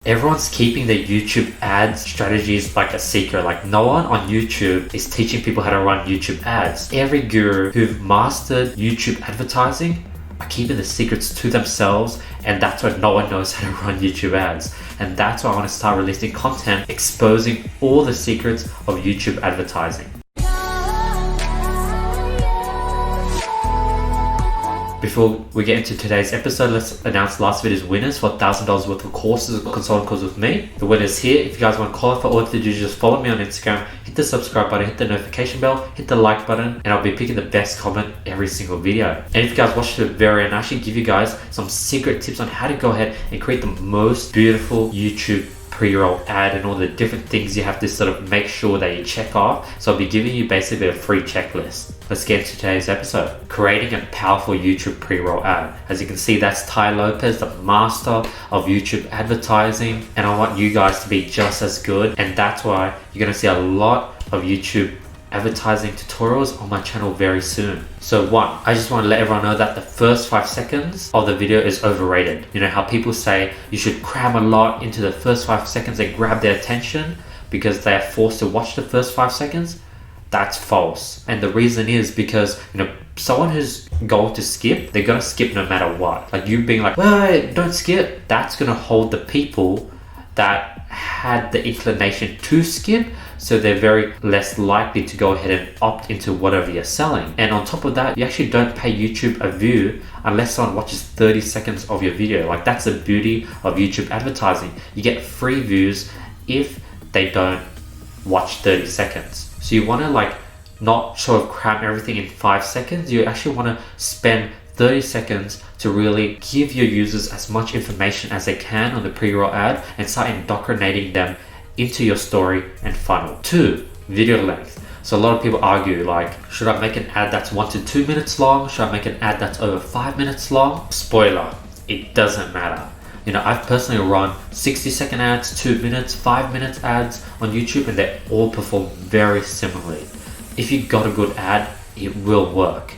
Everyone's keeping their YouTube ads strategies like a secret. Like no one on YouTube is teaching people how to run YouTube ads. Every guru who've mastered YouTube advertising are keeping the secrets to themselves, and that's why no one knows how to run YouTube ads. And that's why I want to start releasing content exposing all the secrets of YouTube advertising. Before we get into today's episode, let's announce last video's winners for $1,000 worth of courses, consulting courses with me. The winner's here. If you guys want to qualify, all you have to do is just follow me on Instagram, hit the subscribe button, hit the notification bell, hit the like button, and I'll be picking the best comment every single video. And if you guys watch the very end, I actually give you guys some secret tips on how to go ahead and create the most beautiful YouTube pre-roll ad and all the different things you have to sort of make sure that you check off. So I'll be giving you basically a free checklist. Let's get into today's episode. Creating a powerful YouTube pre-roll ad. As you can see, that's Ty Lopez, the master of YouTube advertising, and I want you guys to be just as good, and that's why you're going to see a lot of YouTube advertising tutorials on my channel very soon. So one, I just want to let everyone know that the first 5 seconds of the video is overrated. You know how people say you should cram a lot into the first 5 seconds and grab their attention because they are forced to watch the first 5 seconds? That's false. And the reason is because, you know, someone who's going to skip, they're going to skip no matter what. Like you being like, wait, don't skip. That's going to hold the people that had the inclination to skip, so they're very less likely to go ahead and opt into whatever you're selling. And on top of that, you actually don't pay YouTube a view unless someone watches 30 seconds of your video. Like that's the beauty of YouTube advertising. You get free views if they don't watch 30 seconds. So you want to like not sort of cram everything in 5 seconds. You actually want to spend 30 seconds to really give your users as much information as they can on the pre-roll ad and start indoctrinating them into your story and funnel. 2, video length. So a lot of people argue like, should I make an ad that's 1 to 2 minutes long? Should I make an ad that's over 5 minutes long? Spoiler, it doesn't matter. You know, I've personally run 60-second ads, 2 minutes, 5 minutes ads on YouTube, and they all perform very similarly. If you got a good ad, it will work.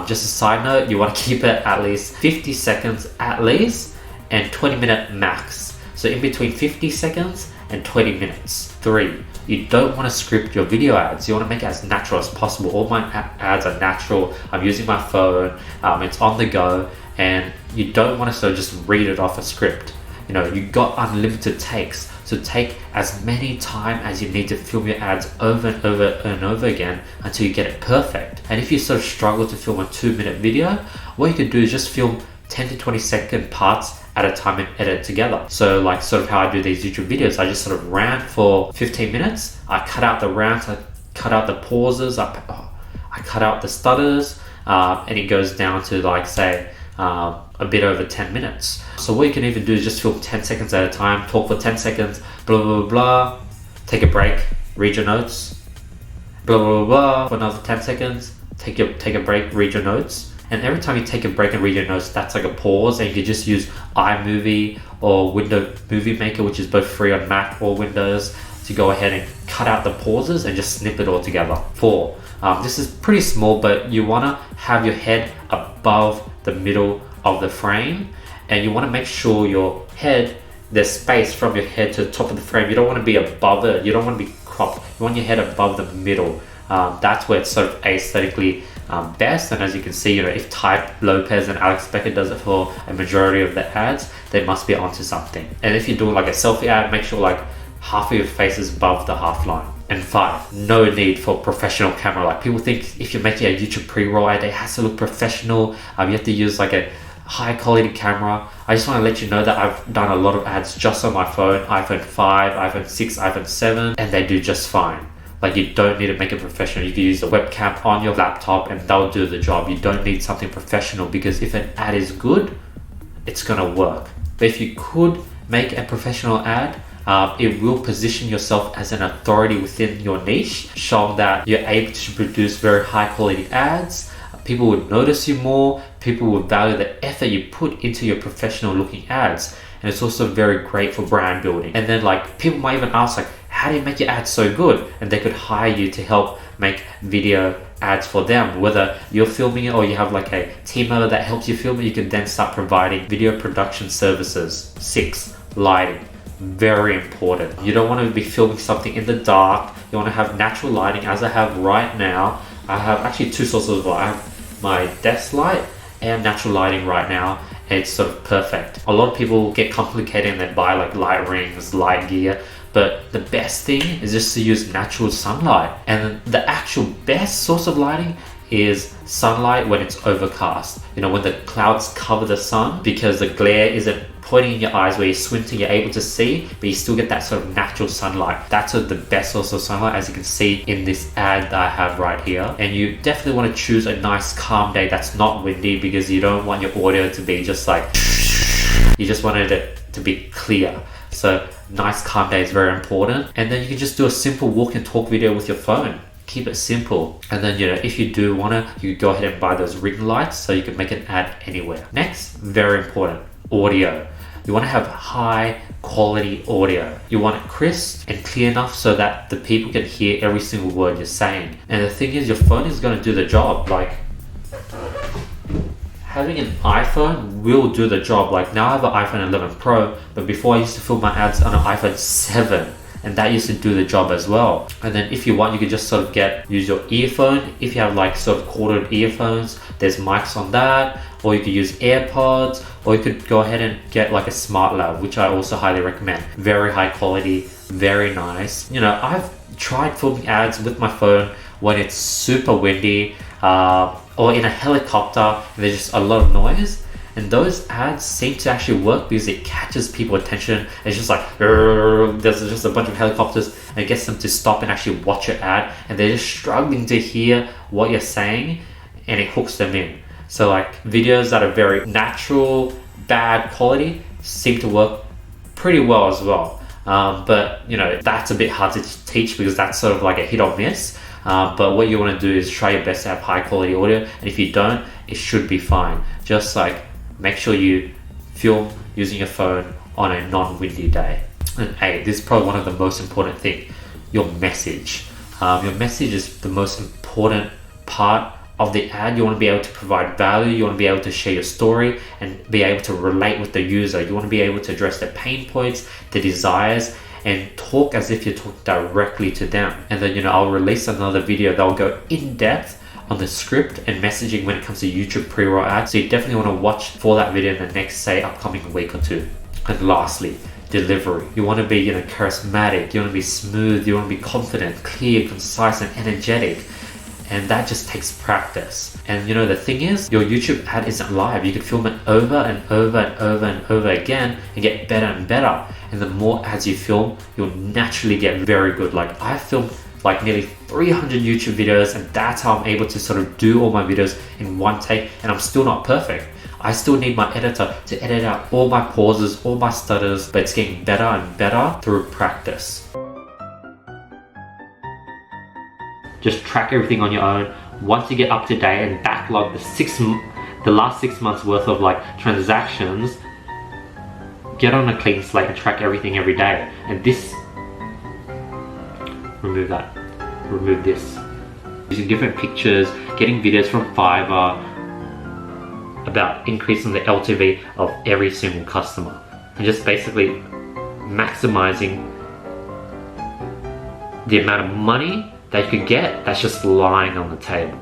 Just a side note, you want to keep it at least 50 seconds at least and 20-minute max. So in between 50 seconds and 20 minutes. 3, you don't want to script your video ads. You want to make it as natural as possible. All my ads are natural. I'm using my phone, it's on the go, and you don't want to sort of just read it off a script. You know, you got unlimited takes. So take as many time as you need to film your ads over and over and over again until you get it perfect. And if you sort of struggle to film a 2-minute video, what you can do is just film 10 to 20 second parts at a time and edit together. So like sort of how I do these YouTube videos, I just sort of rant for 15 minutes. I cut out the rants, I cut out the pauses, I cut out the stutters, and it goes down to like say, a bit over 10 minutes. So what you can even do is just film 10 seconds at a time, talk for 10 seconds, blah, blah, blah, blah, take a break, read your notes, blah, blah, blah, blah, for another 10 seconds, take a break, read your notes. And every time you take a break and read your notes, that's like a pause, and you can just use iMovie or Windows Movie Maker, which is both free on Mac or Windows, to go ahead and cut out the pauses and just snip it all together. 4, this is pretty small, but you want to have your head above the middle of the frame, and you want to make sure your head, there's space from your head to the top of the frame. You don't want to be above it, you don't want to be cropped, you want your head above the middle. That's where it's sort of aesthetically best. And as you can see, you know, if Ty Lopez and Alex Becker does it for a majority of the ads, they must be onto something. And if you're doing like a selfie ad, make sure like half of your face is above the half line. And 5, no need for professional camera. Like people think if you're making a YouTube pre-roll ad, it has to look professional. You have to use like a high quality camera. I just want to let you know that I've done a lot of ads just on my phone, iPhone 5, iPhone 6, iPhone 7, and they do just fine. Like you don't need to make it professional. You can use a webcam on your laptop and they'll do the job. You don't need something professional, because if an ad is good, it's gonna work. But if you could make a professional ad, it will position yourself as an authority within your niche, showing that you're able to produce very high quality ads. People would notice you more, people would value the effort you put into your professional looking ads. And it's also very great for brand building. And then like people might even ask like, how do you make your ads so good? And they could hire you to help make video ads for them. Whether you're filming it or you have like a team member that helps you film it, you can then start providing video production services. 6, lighting. very important. You don't want to be filming something in the dark. You want to have natural lighting, as I have right now. I have actually two sources of light. I have my desk light and natural lighting right now, and it's sort of perfect. A lot of people get complicated and they buy like light rings, light gear, but the best thing is just to use natural sunlight. And the actual best source of lighting is sunlight when it's overcast. You know, when the clouds cover the sun, because the glare isn't pointing in your eyes where you're squinting, you're able to see, but you still get that sort of natural sunlight. That's the best source of sunlight, as you can see in this ad that I have right here. And you definitely want to choose a nice calm day that's not windy, because you don't want your audio to be just like, you just wanted it to be clear. So nice calm day is very important. And then you can just do a simple walk and talk video with your phone. Keep it simple. And then, you know, if you do want to, you go ahead and buy those ring lights so you can make an ad anywhere. Next, very important, audio. You want to have high quality audio. You want it crisp and clear enough so that the people can hear every single word you're saying. And the thing is, your phone is going to do the job. Like, having an iPhone will do the job. Like, now I have an iPhone 11 Pro, but before I used to film my ads on an iPhone 7. And that used to do the job as well. And then if you want, you could just sort of use your earphone. If you have like sort of corded earphones, there's mics on that, or you could use AirPods, or you could go ahead and get like a Smart Lab, which I also highly recommend. Very high quality, very nice. You know, I've tried filming ads with my phone when it's super windy, or in a helicopter and there's just a lot of noise. And those ads seem to actually work because it catches people's attention. It's just like, there's just a bunch of helicopters, and it gets them to stop and actually watch your ad, and they're just struggling to hear what you're saying, and it hooks them in. So like videos that are very natural, bad quality seem to work pretty well as well. But you know, that's a bit hard to teach because that's sort of like a hit or miss. But what you want to do is try your best to have high quality audio, and if you don't, it should be fine. Just like make sure you film using your phone on a non-windy day. And hey, this is probably one of the most important things, your message. Your message is the most important part of the ad. You want to be able to provide value, you want to be able to share your story and be able to relate with the user. You want to be able to address their pain points, their desires, and talk as if you're talking directly to them. And then, you know, I'll release another video that will go in depth on the script and messaging when it comes to YouTube pre-roll ads. So you definitely want to watch for that video in the next, say, upcoming week or two. And lastly, delivery. You want to be, you know, charismatic, you want to be smooth, you want to be confident, clear, concise, and energetic. And that just takes practice. And you know, the thing is, your YouTube ad isn't live. You can film it over and over and over and over again and get better and better. And the more ads you film, you'll naturally get very good. Like, I filmed like nearly 300 YouTube videos, and that's how I'm able to sort of do all my videos in one take, and I'm still not perfect. I still need my editor to edit out all my pauses, all my stutters, but it's getting better and better through practice. Just track everything on your own. Once you get up to date and backlog the last 6 months worth of like transactions, get on a clean slate and track everything every day. And this, remove that, remove this. Using different pictures, getting videos from Fiverr about increasing the LTV of every single customer, and just basically maximizing the amount of money that you could get that's just lying on the table.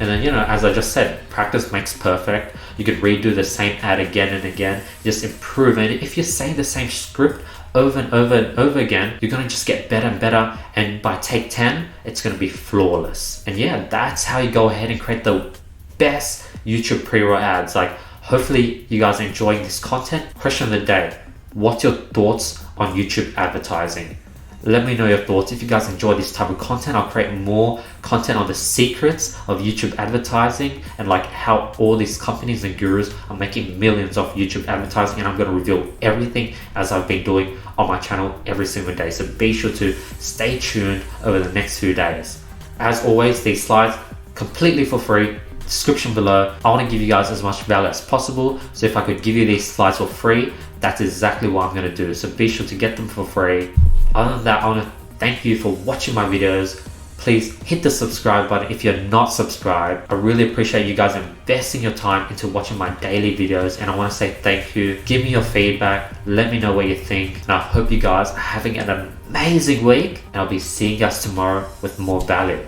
And then, you know, as I just said, practice makes perfect. You could redo the same ad again and again, just improve. And if you say the same script over and over and over again, you're gonna just get better and better. And by take 10, it's gonna be flawless. And yeah, that's how you go ahead and create the best YouTube pre-roll ads. Like, hopefully you guys are enjoying this content. Question of the day: what's your thoughts on YouTube advertising? Let me know your thoughts. If you guys enjoy this type of content, I'll create more content on the secrets of YouTube advertising and like how all these companies and gurus are making millions off YouTube advertising, and I'm going to reveal everything as I've been doing on my channel every single day. So be sure to stay tuned over the next few days. As always, these slides completely for free, description below. I want to give you guys as much value as possible, so if I could give you these slides for free, that's exactly what I'm going to do. So be sure to get them for free. Other than that, I want to thank you for watching my videos. please hit the subscribe button if you're not subscribed. I really appreciate you guys investing your time into watching my daily videos, and I want to say thank you. Give me your feedback, let me know what you think, and I hope you guys are having an amazing week, and I'll be seeing you guys tomorrow with more value.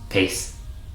Peace.